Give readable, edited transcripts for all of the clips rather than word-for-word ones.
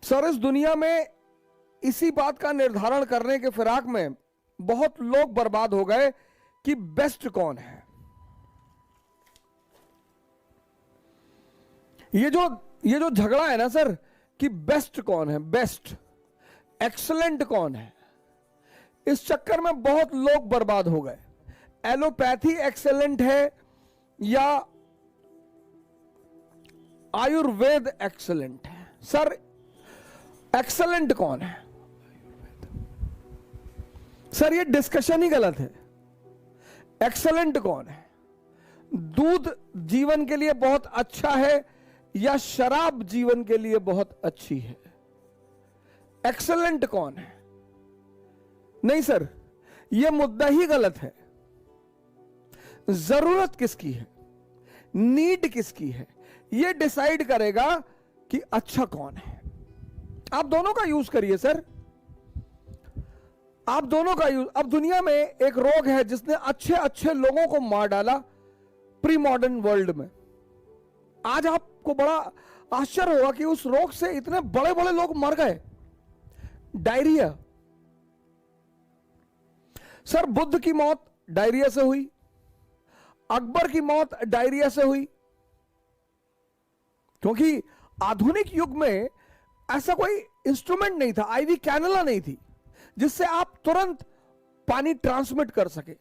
Sir, इस दुनिया में इसी बात का निर्धारण करने के फिराक में बहुत लोग बर्बाद हो गए कि बेस्ट कौन है। ये जो झगड़ा है ना सर, कि बेस्ट कौन है, बेस्ट एक्सलेंट कौन है, इस चक्कर में बहुत लोग बर्बाद हो गए। एलोपैथी एक्सेलेंट है या आयुर्वेद एक्सेलेंट है? सर, एक्सेलेंट कौन है? सर, ये डिस्कशन ही गलत है। एक्सेलेंट कौन है? दूध जीवन के लिए बहुत अच्छा है या शराब जीवन के लिए बहुत अच्छी है? एक्सेलेंट कौन है? नहीं सर, यह मुद्दा ही गलत है। जरूरत किसकी है, नीड किसकी है, यह डिसाइड करेगा कि अच्छा कौन है। आप दोनों का यूज करिए सर, आप दोनों का यूज। अब दुनिया में एक रोग है जिसने अच्छे अच्छे लोगों को मार डाला प्री मॉडर्न वर्ल्ड में। आज आपको बड़ा आश्चर्य होगा कि उस रोग से इतने बड़े बड़े लोग मर गए। डायरिया। सर, बुद्ध की मौत डायरिया से हुई, अकबर की मौत डायरिया से हुई, क्योंकि आधुनिक युग में ऐसा कोई इंस्ट्रूमेंट नहीं था, आईवी कैनुला नहीं थी जिससे आप तुरंत पानी ट्रांसमिट कर सके।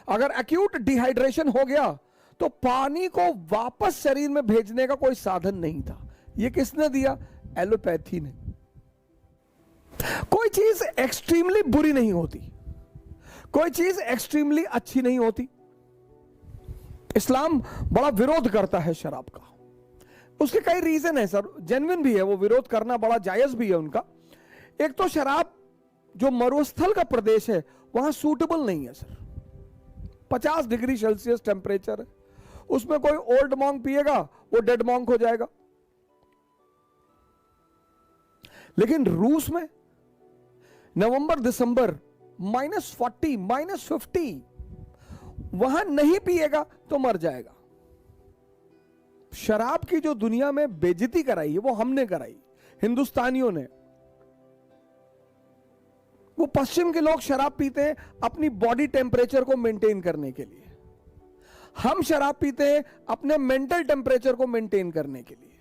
अगर एक्यूट डिहाइड्रेशन हो गया तो पानी को वापस शरीर में भेजने का कोई साधन नहीं था। यह किसने दिया? एलोपैथी ने। कोई चीज एक्सट्रीमली बुरी नहीं होती, कोई चीज एक्सट्रीमली अच्छी नहीं होती। इस्लाम बड़ा विरोध करता है शराब का। उसके कई रीजन है सर, जेन्युइन भी है, वो विरोध करना बड़ा जायज भी है उनका। एक तो शराब जो मरुस्थल का प्रदेश है वहां सूटेबल नहीं है सर। 50 डिग्री सेल्सियस टेम्परेचर है, उसमें कोई ओल्ड मॉन्क पिएगा वो डेड मॉन्क हो जाएगा। लेकिन रूस में नवंबर दिसंबर -40 -50, वहां नहीं पिएगा तो मर जाएगा। शराब की जो दुनिया में बेइज्जती कराई है वो हमने कराई, हिंदुस्तानियों ने। वो पश्चिम के लोग शराब पीते हैं अपनी बॉडी टेम्परेचर को मेंटेन करने के लिए, हम शराब पीते हैं अपने मेंटल टेम्परेचर को मेंटेन करने के लिए।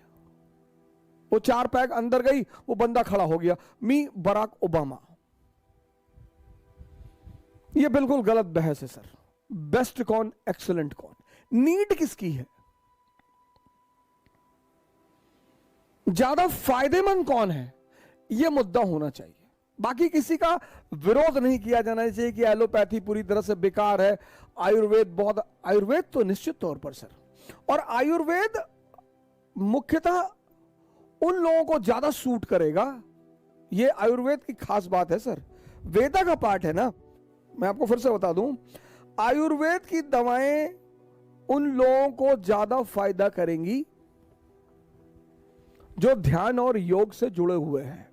वो 4 पैक अंदर गई, वो बंदा खड़ा हो गया, मी बराक ओबामा। ये बिल्कुल गलत बहस है सर। बेस्ट कौन, एक्सीलेंट कौन, नीड किसकी है, ज्यादा फायदेमंद कौन है, यह मुद्दा होना चाहिए। बाकी किसी का विरोध नहीं किया जाना चाहिए कि एलोपैथी पूरी तरह से बेकार है, आयुर्वेद तो निश्चित तौर पर सर। और आयुर्वेद मुख्यतः उन लोगों को ज्यादा सूट करेगा, यह आयुर्वेद की खास बात है सर। वेदा का पार्ट है ना, मैं आपको फिर से बता दूं, आयुर्वेद की दवाएं उन लोगों को ज्यादा फायदा करेंगी जो ध्यान और योग से जुड़े हुए हैं।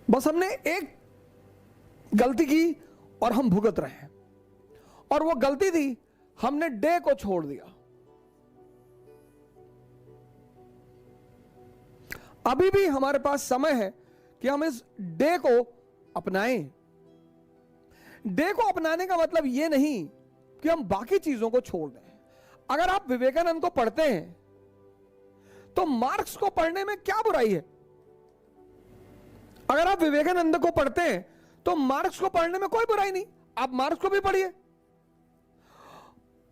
बस हमने एक गलती की और हम भुगत रहे हैं, और वो गलती थी हमने डे को छोड़ दिया। अभी भी हमारे पास समय है कि हम इस डे को अपनाएं। डे को अपनाने का मतलब यह नहीं कि हम बाकी चीजों को छोड़ दें। अगर आप विवेकानंद को पढ़ते हैं तो मार्क्स को पढ़ने में क्या बुराई है? अगर आप विवेकानंद को पढ़ते हैं तो मार्क्स को पढ़ने में कोई बुराई नहीं, आप मार्क्स को भी पढ़िए।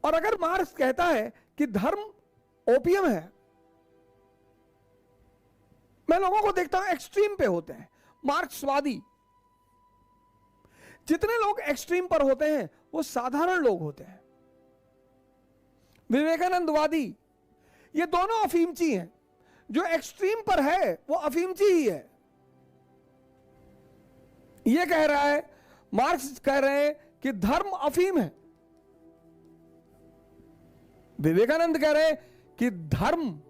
और अगर मार्क्स कहता है कि धर्म ओपियम है, मैं लोगों को देखता हूं एक्सट्रीम पे होते हैं मार्क्सवादी। जितने लोग एक्सट्रीम पर होते हैं वो साधारण लोग होते हैं। विवेकानंदवादी, ये दोनों अफीमची हैं। जो एक्सट्रीम पर है वो अफीमची ही है। ये कह रहा है, मार्क्स कह रहे हैं कि धर्म अफीम है, विवेकानंद कह रहे हैं कि धर्म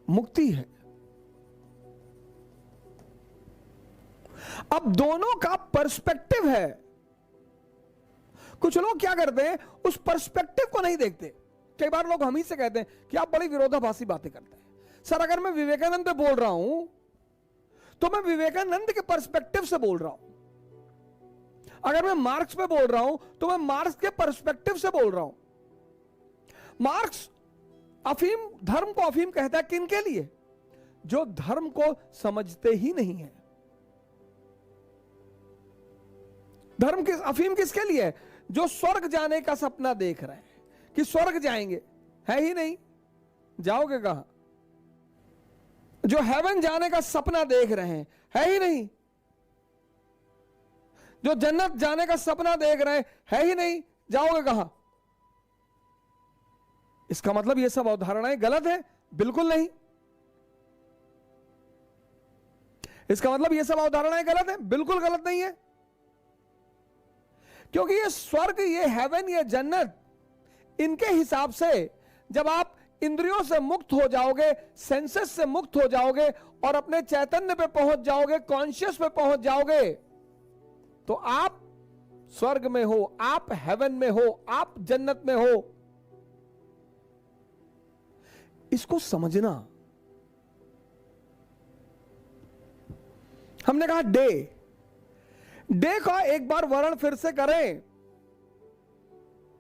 मुक्ति है। अब दोनों का पर्सपेक्टिव है। कुछ लोग क्या करते हैं, उस पर्सपेक्टिव को नहीं देखते। कई बार लोग हम ही से कहते हैं कि आप बड़ी विरोधाभासी बातें करते हैं। सर अगर मैं विवेकानंद पे बोल रहा हूं तो मैं विवेकानंद के पर्सपेक्टिव से बोल रहा हूं, अगर मैं मार्क्स पे बोल रहा हूं तो मैं मार्क्स के पर्सपेक्टिव से बोल रहा हूं। मार्क्स अफीम, धर्म को अफीम कहता है किनके लिए? जो धर्म को समझते ही नहीं है। धर्म किस, अफीम किसके लिए है? जो स्वर्ग जाने का सपना देख रहे हैं कि स्वर्ग जाएंगे, है ही नहीं, जाओगे कहां? जो हेवन जाने का सपना देख रहे हैं, है ही नहीं। जो जन्नत जाने का सपना देख रहे हैं, है ही नहीं, जाओगे कहां? इसका मतलब ये सब अवधारणाएं गलत है? बिल्कुल नहीं। इसका मतलब ये सब अवधारणाएं गलत है? बिल्कुल गलत नहीं है। क्योंकि ये स्वर्ग, ये हेवन, ये जन्नत, इनके हिसाब से जब आप इंद्रियों से मुक्त हो जाओगे, सेंसेस से मुक्त हो जाओगे और अपने चैतन्य पे पहुंच जाओगे, कॉन्शियस पे पहुंच जाओगे, तो आप स्वर्ग में हो, आप हेवन में हो, आप जन्नत में हो। इसको समझना। हमने कहा डे का एक बार वर्णन फिर से करें।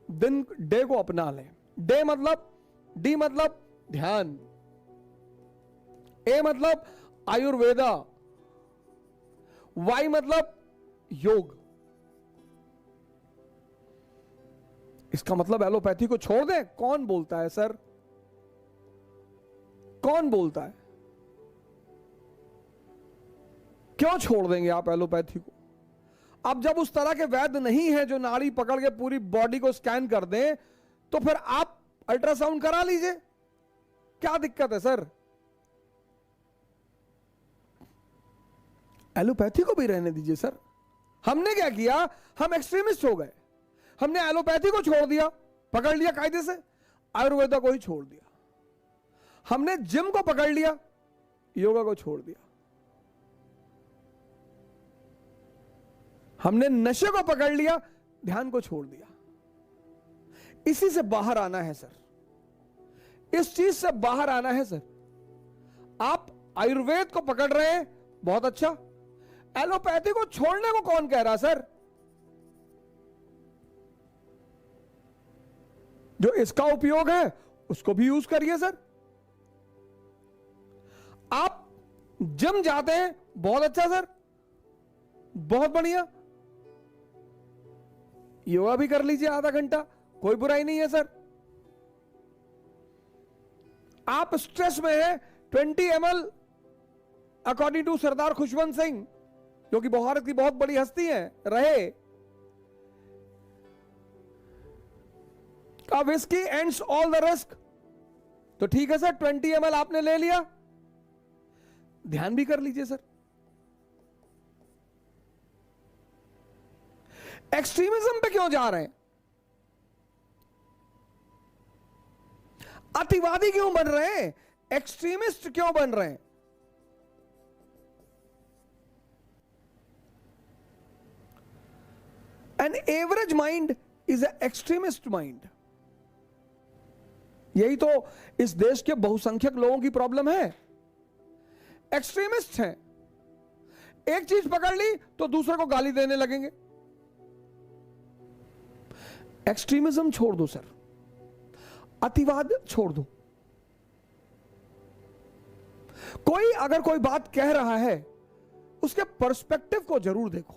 दिन, डे को अपना लें। डे मतलब, डी मतलब ध्यान, ए मतलब आयुर्वेदा, वाई मतलब योग। इसका मतलब एलोपैथी को छोड़ दें? कौन बोलता है सर? कौन बोलता है? क्यों छोड़ देंगे आप एलोपैथी को? अब जब उस तरह के वैद्य नहीं है जो नाड़ी पकड़ के पूरी बॉडी को स्कैन कर दें, तो फिर आप अल्ट्रासाउंड करा लीजिए, क्या दिक्कत है सर? एलोपैथी को भी रहने दीजिए सर। हमने क्या किया? हम एक्सट्रीमिस्ट हो गए। हमने एलोपैथी को छोड़ दिया, पकड़ लिया कायदे से, आयुर्वेदा को ही छोड़ दिया। हमने जिम को पकड़ लिया, योगा को छोड़ दिया। हमने नशे को पकड़ लिया, ध्यान को छोड़ दिया। इसी से बाहर आना है सर, इस चीज से बाहर आना है सर। आप आयुर्वेद को पकड़ रहे हैं, बहुत अच्छा। एलोपैथी को छोड़ने को कौन कह रहा सर? जो इसका उपयोग है उसको भी यूज करिए सर। आप जिम जाते हैं, बहुत अच्छा सर, बहुत बढ़िया। योगा भी कर लीजिए आधा घंटा, कोई बुराई नहीं है सर। आप स्ट्रेस में हैं, 20 ml अकॉर्डिंग टू सरदार खुशवंत सिंह, जो कि भारत की बहुत बड़ी हस्ती है रहे, का whisky ends all the risk. तो ठीक है सर, 20 ml आपने ले लिया, ध्यान भी कर लीजिए सर। एक्सट्रीमिज्म पे क्यों जा रहे हैं? अतिवादी क्यों बन रहे हैं? एक्सट्रीमिस्ट क्यों बन रहे हैं? An average mind is an extremist mind. यही तो इस देश के बहुसंख्यक लोगों की प्रॉब्लम है। एक्सट्रीमिस्ट हैं, एक चीज पकड़ ली तो दूसरे को गाली देने लगेंगे। एक्सट्रीमिज्म छोड़ दो सर, अतिवाद छोड़ दो। कोई अगर कोई बात कह रहा है, उसके पर्सपेक्टिव को जरूर देखो।